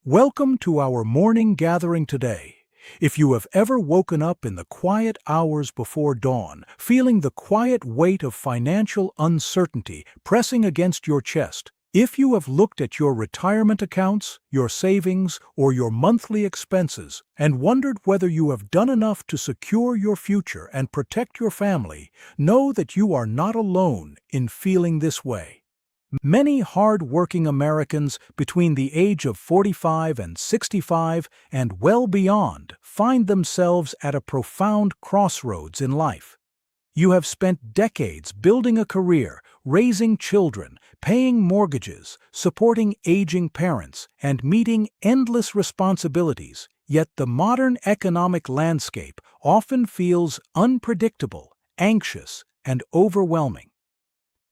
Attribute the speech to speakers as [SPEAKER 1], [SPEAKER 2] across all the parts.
[SPEAKER 1] Welcome to our morning gathering today. If you have ever woken up in the quiet hours before dawn, feeling the quiet weight of financial uncertainty pressing against your chest, if you have looked at your retirement accounts, your savings, or your monthly expenses, and wondered whether you have done enough to secure your future and protect your family, know that you are not alone in feeling this way. Many hard-working Americans between the age of 45 and 65 and well beyond find themselves at a profound crossroads in life. You have spent decades building a career, raising children, paying mortgages, supporting aging parents, and meeting endless responsibilities, yet the modern economic landscape often feels unpredictable, anxious, and overwhelming.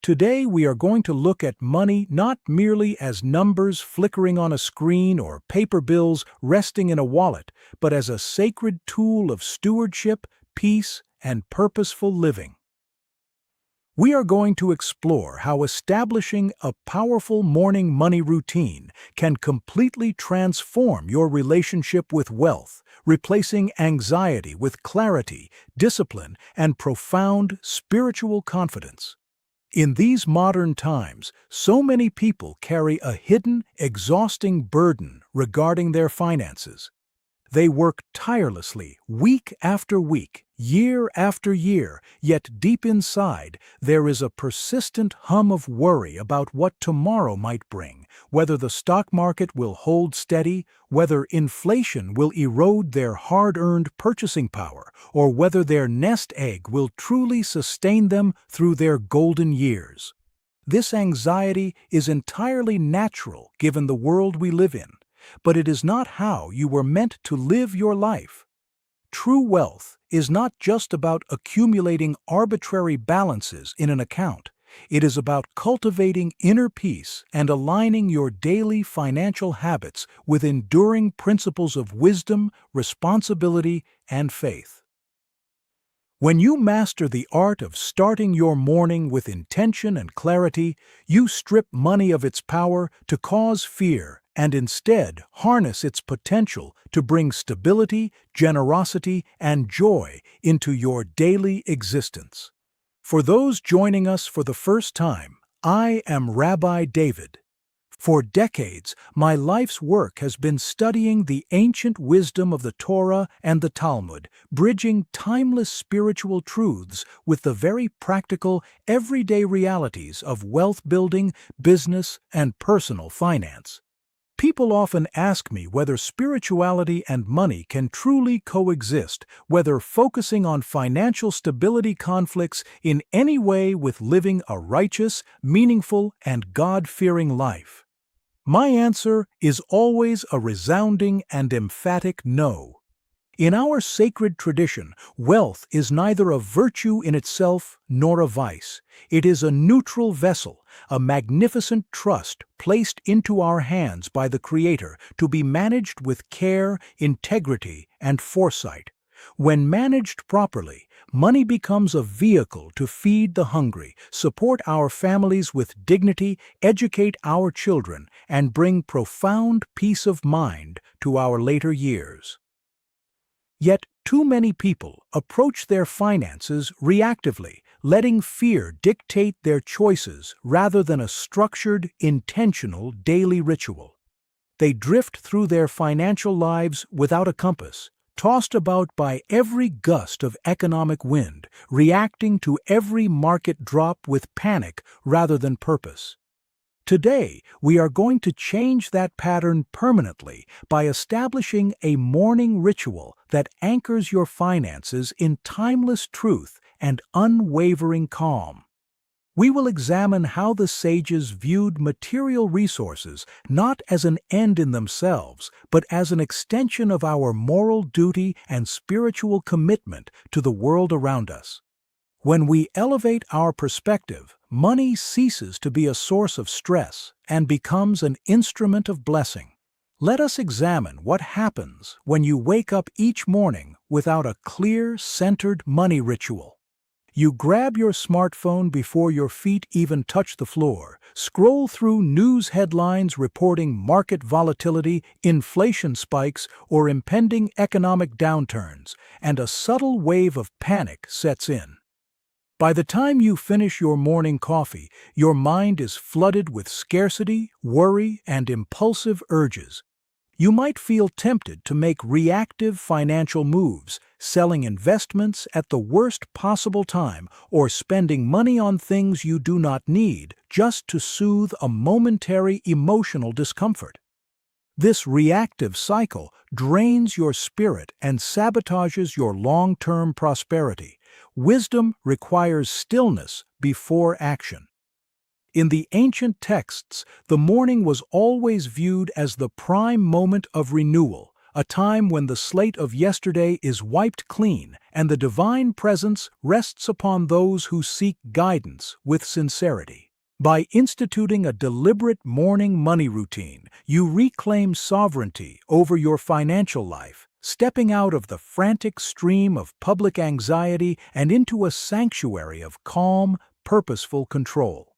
[SPEAKER 1] Today we are going to look at money not merely as numbers flickering on a screen or paper bills resting in a wallet, but as a sacred tool of stewardship, peace, and purposeful living. We are going to explore how establishing a powerful morning money routine can completely transform your relationship with wealth, replacing anxiety with clarity, discipline, and profound spiritual confidence. In these modern times, so many people carry a hidden, exhausting burden regarding their finances. They work tirelessly, week after week, year after year, yet deep inside, there is a persistent hum of worry about what tomorrow might bring, whether the stock market will hold steady, whether inflation will erode their hard-earned purchasing power, or whether their nest egg will truly sustain them through their golden years. This anxiety is entirely natural given the world we live in, but it is not how you were meant to live your life. True wealth is not just about accumulating arbitrary balances in an account. It is about cultivating inner peace and aligning your daily financial habits with enduring principles of wisdom, responsibility, and faith. When you master the art of starting your morning with intention and clarity, you strip money of its power to cause fear and instead harness its potential to bring stability, generosity, and joy into your daily existence. For those joining us for the first time, I am Rabbi David. For decades, my life's work has been studying the ancient wisdom of the Torah and the Talmud, bridging timeless spiritual truths with the very practical, everyday realities of wealth building, business, and personal finance. People often ask me whether spirituality and money can truly coexist, whether focusing on financial stability conflicts in any way with living a righteous, meaningful, and God-fearing life. My answer is always a resounding and emphatic no. In our sacred tradition, wealth is neither a virtue in itself nor a vice. It is a neutral vessel, a magnificent trust placed into our hands by the Creator to be managed with care, integrity, and foresight. When managed properly, money becomes a vehicle to feed the hungry, support our families with dignity, educate our children, and bring profound peace of mind to our later years. Yet, too many people approach their finances reactively, letting fear dictate their choices rather than a structured, intentional daily ritual. They drift through their financial lives without a compass, tossed about by every gust of economic wind, reacting to every market drop with panic rather than purpose. Today, we are going to change that pattern permanently by establishing a morning ritual that anchors your finances in timeless truth and unwavering calm. We will examine how the sages viewed material resources not as an end in themselves, but as an extension of our moral duty and spiritual commitment to the world around us. When we elevate our perspective, money ceases to be a source of stress and becomes an instrument of blessing. Let us examine what happens when you wake up each morning without a clear, centered money ritual. You grab your smartphone before your feet even touch the floor, scroll through news headlines reporting market volatility, inflation spikes, or impending economic downturns, and a subtle wave of panic sets in. By the time you finish your morning coffee, your mind is flooded with scarcity, worry, and impulsive urges. You might feel tempted to make reactive financial moves, selling investments at the worst possible time or spending money on things you do not need just to soothe a momentary emotional discomfort. This reactive cycle drains your spirit and sabotages your long-term prosperity. Wisdom requires stillness before action. In the ancient texts, the morning was always viewed as the prime moment of renewal, a time when the slate of yesterday is wiped clean and the divine presence rests upon those who seek guidance with sincerity. By instituting a deliberate morning money routine, you reclaim sovereignty over your financial life, stepping out of the frantic stream of public anxiety and into a sanctuary of calm, purposeful control.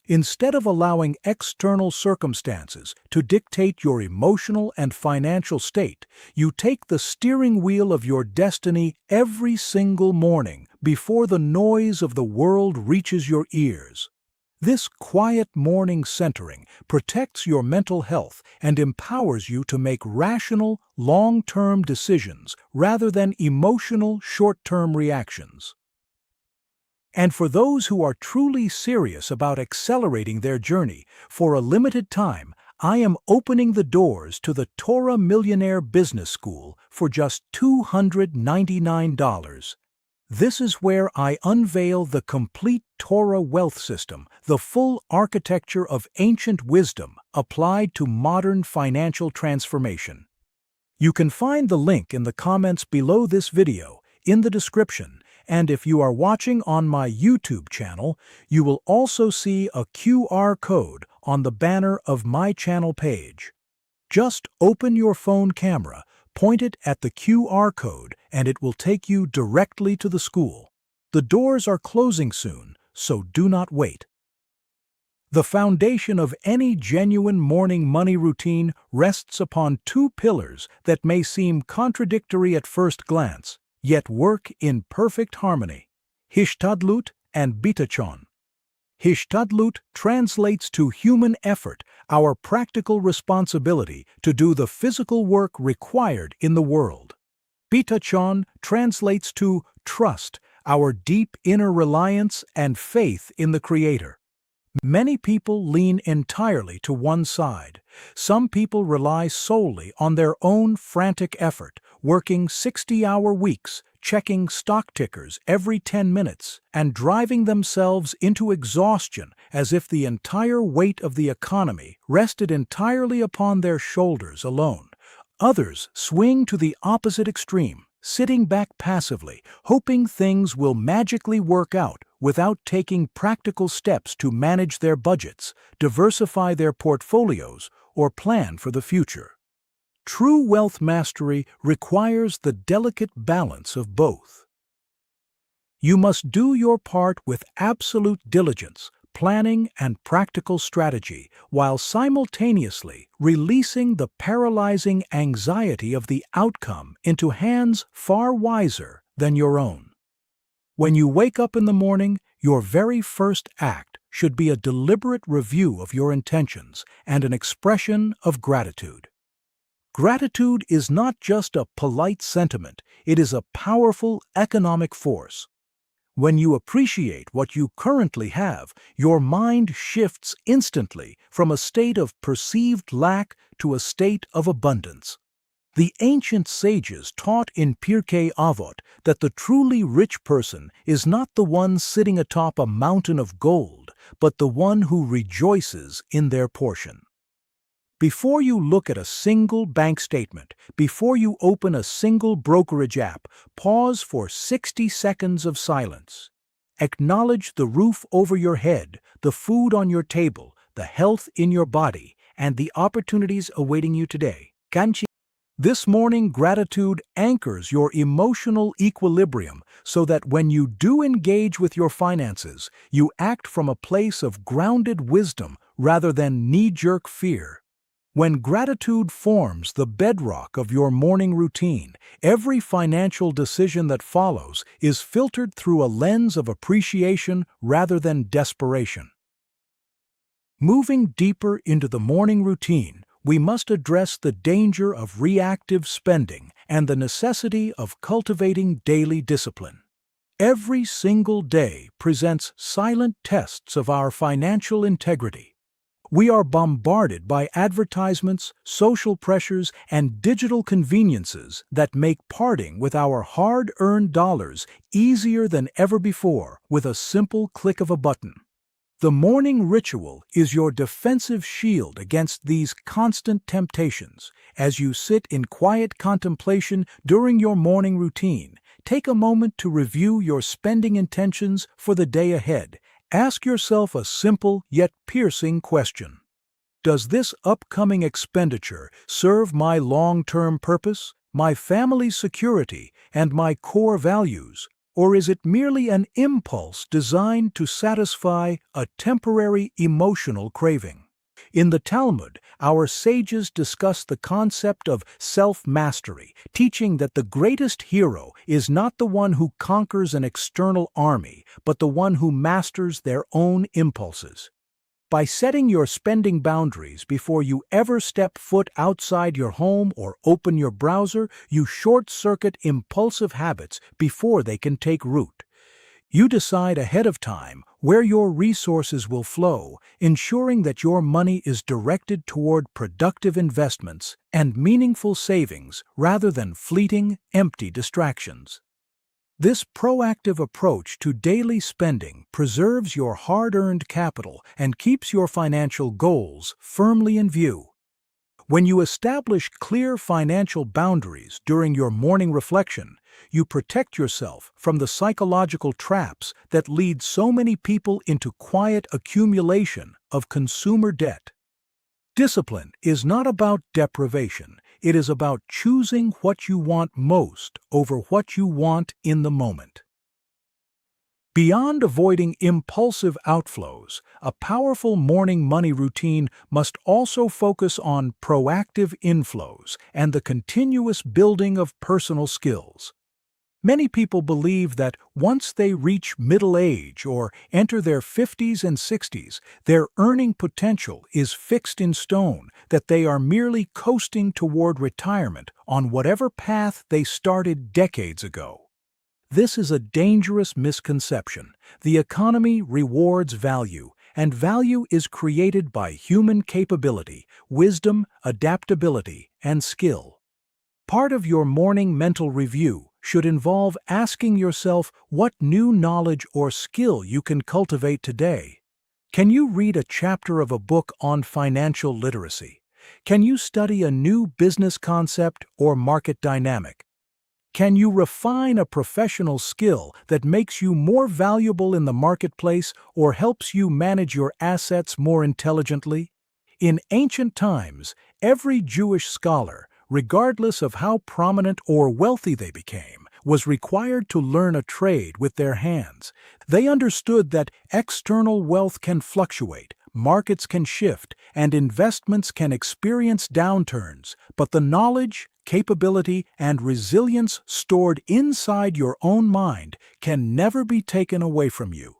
[SPEAKER 1] Instead of allowing external circumstances to dictate your emotional and financial state, you take the steering wheel of your destiny every single morning before the noise of the world reaches your ears. This quiet morning centering protects your mental health and empowers you to make rational, long-term decisions rather than emotional, short-term reactions. And for those who are truly serious about accelerating their journey, for a limited time, I am opening the doors to the Torah Millionaire Business School for just $299. This is where I unveil the complete Torah wealth system, the full architecture of ancient wisdom applied to modern financial transformation. You can find the link in the comments below this video, in the description, and if you are watching on my YouTube channel, you will also see a QR code on the banner of my channel page. Just open your phone camera, point it at the QR code, and it will take you directly to the school. The doors are closing soon, so do not wait. The foundation of any genuine morning money routine rests upon two pillars that may seem contradictory at first glance, yet work in perfect harmony: Hishtadlut and Bitachon. Hishtadlut translates to human effort, our practical responsibility to do the physical work required in the world. Bitachon translates to trust, our deep inner reliance and faith in the Creator. Many people lean entirely to one side. Some people rely solely on their own frantic effort, working 60-hour weeks, checking stock tickers every 10 minutes, and driving themselves into exhaustion as if the entire weight of the economy rested entirely upon their shoulders alone. Others swing to the opposite extreme, sitting back passively, hoping things will magically work out without taking practical steps to manage their budgets, diversify their portfolios, or plan for the future. True wealth mastery requires the delicate balance of both. You must do your part with absolute diligence, planning, and practical strategy, while simultaneously releasing the paralyzing anxiety of the outcome into hands far wiser than your own. When you wake up in the morning, your very first act should be a deliberate review of your intentions and an expression of gratitude. Gratitude is not just a polite sentiment, it is a powerful economic force. When you appreciate what you currently have, your mind shifts instantly from a state of perceived lack to a state of abundance. The ancient sages taught in Pirkei Avot that the truly rich person is not the one sitting atop a mountain of gold, but the one who rejoices in their portion. Before you look at a single bank statement, before you open a single brokerage app, pause for 60 seconds of silence. Acknowledge the roof over your head, the food on your table, the health in your body, and the opportunities awaiting you today. Kanchi. This morning gratitude anchors your emotional equilibrium so that when you do engage with your finances, you act from a place of grounded wisdom rather than knee-jerk fear. When gratitude forms the bedrock of your morning routine, every financial decision that follows is filtered through a lens of appreciation rather than desperation. Moving deeper into the morning routine, we must address the danger of reactive spending and the necessity of cultivating daily discipline. Every single day presents silent tests of our financial integrity. We are bombarded by advertisements, social pressures, and digital conveniences that make parting with our hard-earned dollars easier than ever before with a simple click of a button. The morning ritual is your defensive shield against these constant temptations. As you sit in quiet contemplation during your morning routine, take a moment to review your spending intentions for the day ahead. Ask yourself a simple yet piercing question. Does this upcoming expenditure serve my long-term purpose, my family's security, and my core values? Or is it merely an impulse designed to satisfy a temporary emotional craving? In the Talmud, our sages discuss the concept of self-mastery, teaching that the greatest hero is not the one who conquers an external army, but the one who masters their own impulses. By setting your spending boundaries before you ever step foot outside your home or open your browser, you short-circuit impulsive habits before they can take root. You decide ahead of time where your resources will flow, ensuring that your money is directed toward productive investments and meaningful savings rather than fleeting, empty distractions. This proactive approach to daily spending preserves your hard-earned capital and keeps your financial goals firmly in view. When you establish clear financial boundaries during your morning reflection, you protect yourself from the psychological traps that lead so many people into quiet accumulation of consumer debt. Discipline is not about deprivation. It is about choosing what you want most over what you want in the moment. Beyond avoiding impulsive outflows, a powerful morning money routine must also focus on proactive inflows and the continuous building of personal skills. Many people believe that once they reach middle age or enter their 50s and 60s, their earning potential is fixed in stone, that they are merely coasting toward retirement on whatever path they started decades ago. This is a dangerous misconception. The economy rewards value, and value is created by human capability, wisdom, adaptability, and skill. Part of your morning mental review should involve asking yourself what new knowledge or skill you can cultivate today. Can you read a chapter of a book on financial literacy? Can you study a new business concept or market dynamic? Can you refine a professional skill that makes you more valuable in the marketplace or helps you manage your assets more intelligently? In ancient times, every Jewish scholar, regardless of how prominent or wealthy they became, was required to learn a trade with their hands. They understood that external wealth can fluctuate, markets can shift, and investments can experience downturns, but the knowledge, capability, and resilience stored inside your own mind can never be taken away from you.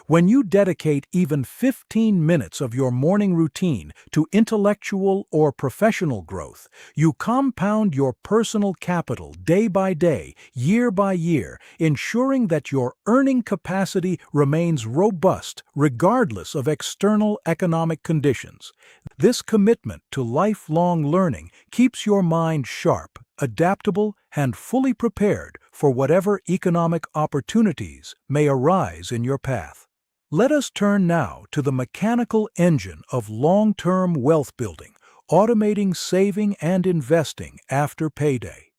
[SPEAKER 1] When you dedicate even 15 minutes of your morning routine to intellectual or professional growth, you compound your personal capital day by day, year by year, ensuring that your earning capacity remains robust regardless of external economic conditions. This commitment to lifelong learning keeps your mind sharp, adaptable, and fully prepared for whatever economic opportunities may arise in your path. Let us turn now to the mechanical engine of long-term wealth building, automating saving and investing after payday.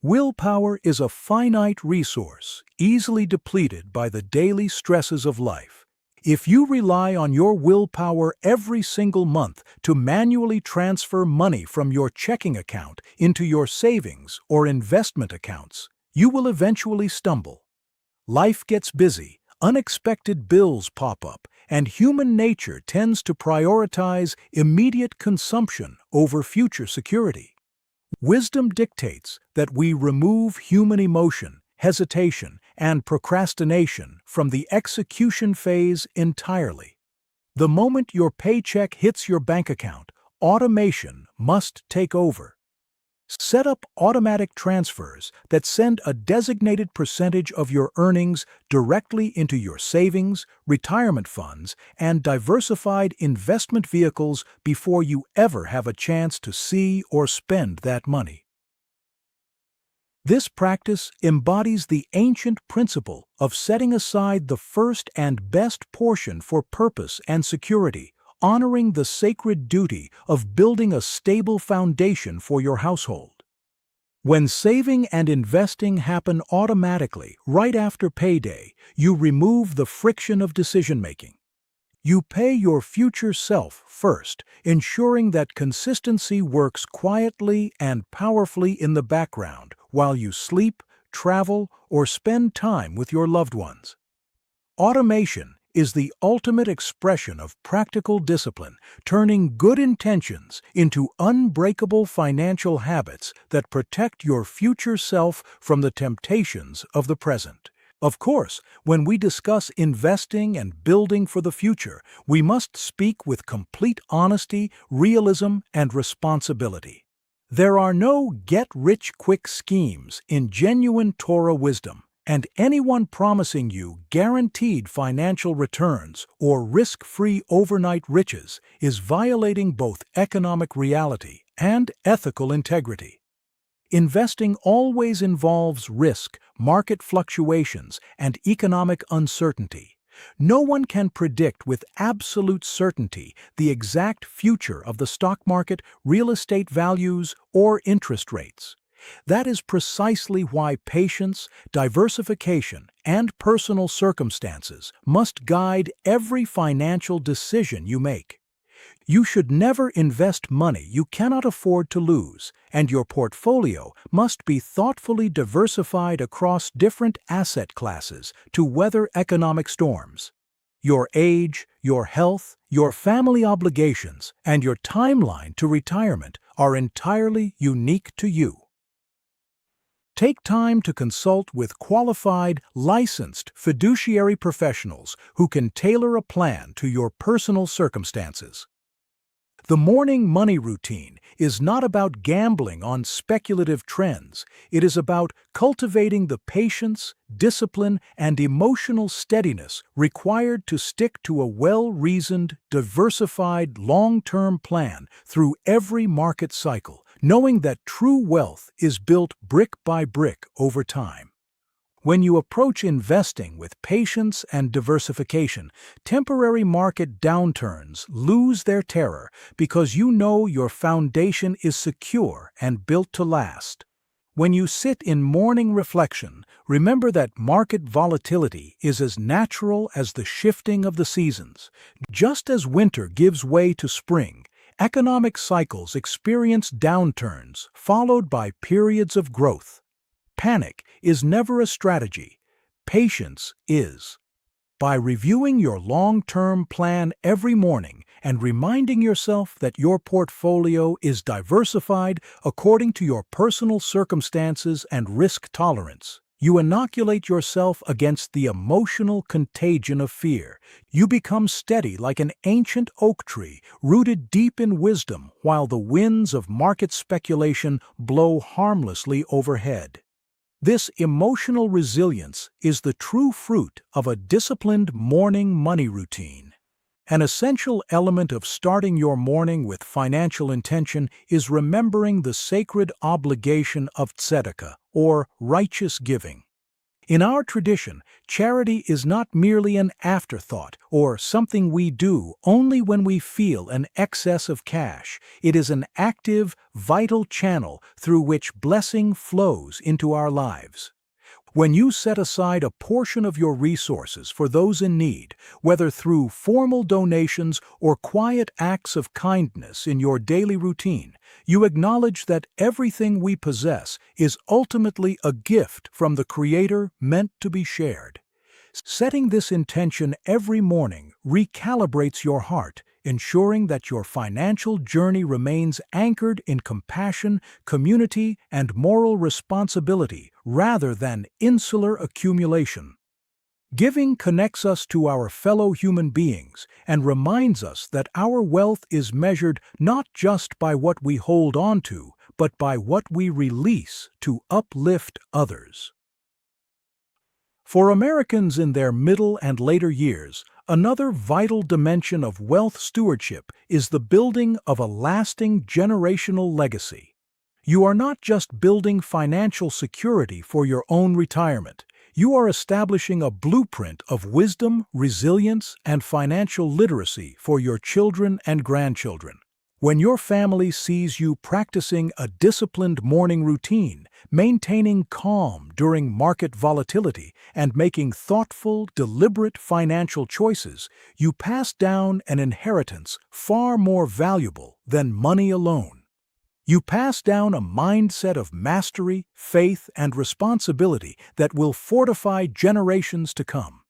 [SPEAKER 1] Willpower is a finite resource, easily depleted by the daily stresses of life. If you rely on your willpower every single month to manually transfer money from your checking account into your savings or investment accounts, you will eventually stumble. Life gets busy, unexpected bills pop up, and human nature tends to prioritize immediate consumption over future security. Wisdom dictates that we remove human emotion, hesitation, and procrastination from the execution phase entirely. The moment your paycheck hits your bank account, automation must take over. Set up automatic transfers that send a designated percentage of your earnings directly into your savings, retirement funds, and diversified investment vehicles before you ever have a chance to see or spend that money. This practice embodies the ancient principle of setting aside the first and best portion for purpose and security, honoring the sacred duty of building a stable foundation for your household. When saving and investing happen automatically right after payday, you remove the friction of decision-making. You pay your future self first, ensuring that consistency works quietly and powerfully in the background while you sleep, travel, or spend time with your loved ones. Automation is the ultimate expression of practical discipline, turning good intentions into unbreakable financial habits that protect your future self from the temptations of the present. Of course, when we discuss investing and building for the future, we must speak with complete honesty, realism, and responsibility. There are no get-rich-quick schemes in genuine Torah wisdom, and anyone promising you guaranteed financial returns or risk-free overnight riches is violating both economic reality and ethical integrity. Investing always involves risk, market fluctuations, and economic uncertainty. No one can predict with absolute certainty the exact future of the stock market, real estate values, or interest rates. That is precisely why patience, diversification, and personal circumstances must guide every financial decision you make. You should never invest money you cannot afford to lose, and your portfolio must be thoughtfully diversified across different asset classes to weather economic storms. Your age, your health, your family obligations, and your timeline to retirement are entirely unique to you. Take time to consult with qualified, licensed fiduciary professionals who can tailor a plan to your personal circumstances. The morning money routine is not about gambling on speculative trends. It is about cultivating the patience, discipline, and emotional steadiness required to stick to a well-reasoned, diversified, long-term plan through every market cycle, knowing that true wealth is built brick by brick over time. When you approach investing with patience and diversification, temporary market downturns lose their terror because you know your foundation is secure and built to last. When you sit in morning reflection, remember that market volatility is as natural as the shifting of the seasons. Just as winter gives way to spring, economic cycles experience downturns followed by periods of growth. Panic is never a strategy. Patience is. By reviewing your long-term plan every morning and reminding yourself that your portfolio is diversified according to your personal circumstances and risk tolerance, you inoculate yourself against the emotional contagion of fear. You become steady like an ancient oak tree, rooted deep in wisdom while the winds of market speculation blow harmlessly overhead. This emotional resilience is the true fruit of a disciplined morning money routine. An essential element of starting your morning with financial intention is remembering the sacred obligation of tzedakah, or righteous giving. In our tradition, charity is not merely an afterthought or something we do only when we feel an excess of cash. It is an active, vital channel through which blessing flows into our lives. When you set aside a portion of your resources for those in need, whether through formal donations or quiet acts of kindness in your daily routine, you acknowledge that everything we possess is ultimately a gift from the Creator meant to be shared. Setting this intention every morning recalibrates your heart, ensuring that your financial journey remains anchored in compassion, community, and moral responsibility rather than insular accumulation. Giving connects us to our fellow human beings and reminds us that our wealth is measured not just by what we hold on to, but by what we release to uplift others. For Americans in their middle and later years, another vital dimension of wealth stewardship is the building of a lasting generational legacy. You are not just building financial security for your own retirement. You are establishing a blueprint of wisdom, resilience, and financial literacy for your children and grandchildren. When your family sees you practicing a disciplined morning routine, maintaining calm during market volatility, and making thoughtful, deliberate financial choices, you pass down an inheritance far more valuable than money alone. You pass down a mindset of mastery, faith, and responsibility that will fortify generations to come.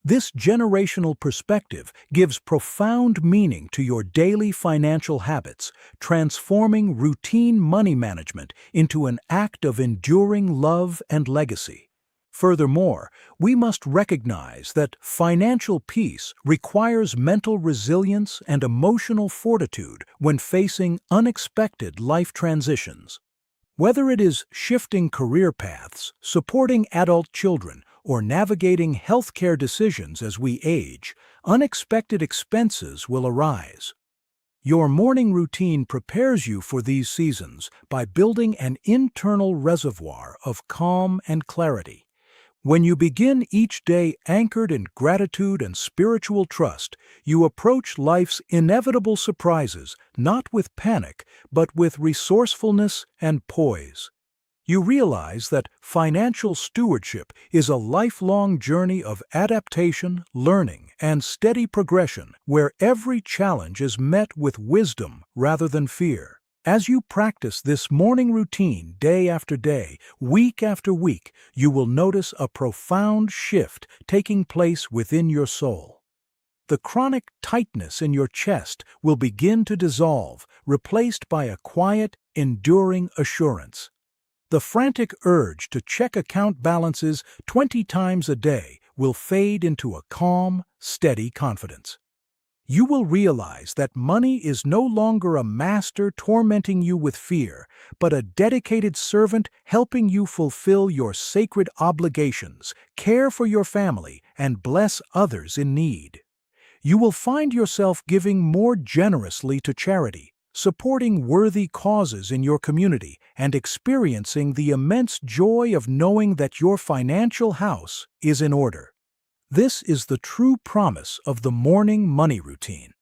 [SPEAKER 1] This generational perspective gives profound meaning to your daily financial habits, transforming routine money management into an act of enduring love and legacy. Furthermore, we must recognize that financial peace requires mental resilience and emotional fortitude when facing unexpected life transitions. Whether it is shifting career paths, supporting adult children, or navigating healthcare decisions as we age, unexpected expenses will arise. Your morning routine prepares you for these seasons by building an internal reservoir of calm and clarity. When you begin each day anchored in gratitude and spiritual trust, you approach life's inevitable surprises not with panic, but with resourcefulness and poise. You realize that financial stewardship is a lifelong journey of adaptation, learning, and steady progression where every challenge is met with wisdom rather than fear. As you practice this morning routine day after day, week after week, you will notice a profound shift taking place within your soul. The chronic tightness in your chest will begin to dissolve, replaced by a quiet, enduring assurance. The frantic urge to check account balances 20 times a day will fade into a calm, steady confidence. You will realize that money is no longer a master tormenting you with fear, but a dedicated servant helping you fulfill your sacred obligations, care for your family, and bless others in need. You will find yourself giving more generously to charity, supporting worthy causes in your community, and experiencing the immense joy of knowing that your financial house is in order. This is the true promise of the morning money routine.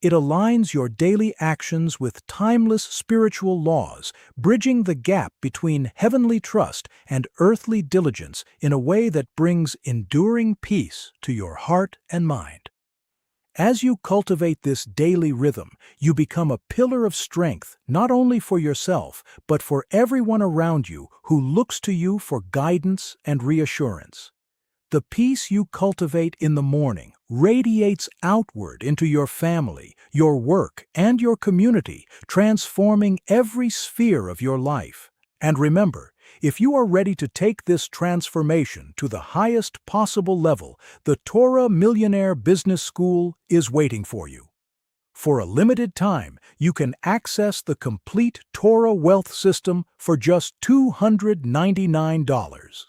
[SPEAKER 1] It aligns your daily actions with timeless spiritual laws, bridging the gap between heavenly trust and earthly diligence in a way that brings enduring peace to your heart and mind. As you cultivate this daily rhythm, you become a pillar of strength not only for yourself, but for everyone around you who looks to you for guidance and reassurance. The peace you cultivate in the morning radiates outward into your family, your work, and your community, transforming every sphere of your life. And remember, if you are ready to take this transformation to the highest possible level, the Torah Billionaire Business School is waiting for you. For a limited time, you can access the complete Torah wealth system for just $299.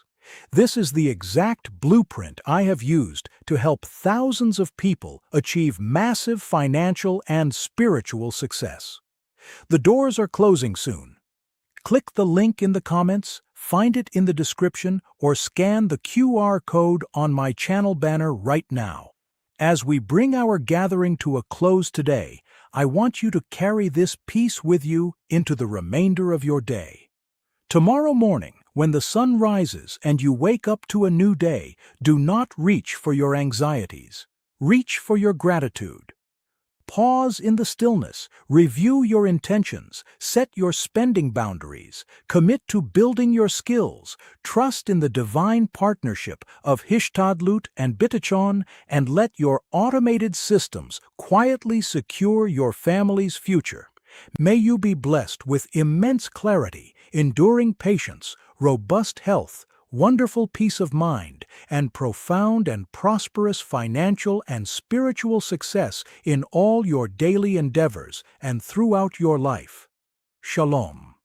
[SPEAKER 1] This is the exact blueprint I have used to help thousands of people achieve massive financial and spiritual success. The doors are closing soon. Click the link in the comments, find it in the description, or scan the QR code on my channel banner right now. As we bring our gathering to a close today, I want you to carry this peace with you into the remainder of your day. Tomorrow morning, When the sun rises and you wake up to a new day, do not reach for your anxieties. Reach for your gratitude. Pause in the stillness, review your intentions, set your spending boundaries, commit to building your skills, trust in the divine partnership of Hishtadlut and Bitachon, and let your automated systems quietly secure your family's future. May you be blessed with immense clarity, enduring patience, robust health, wonderful peace of mind, and profound and prosperous financial and spiritual success in all your daily endeavors and throughout your life. Shalom.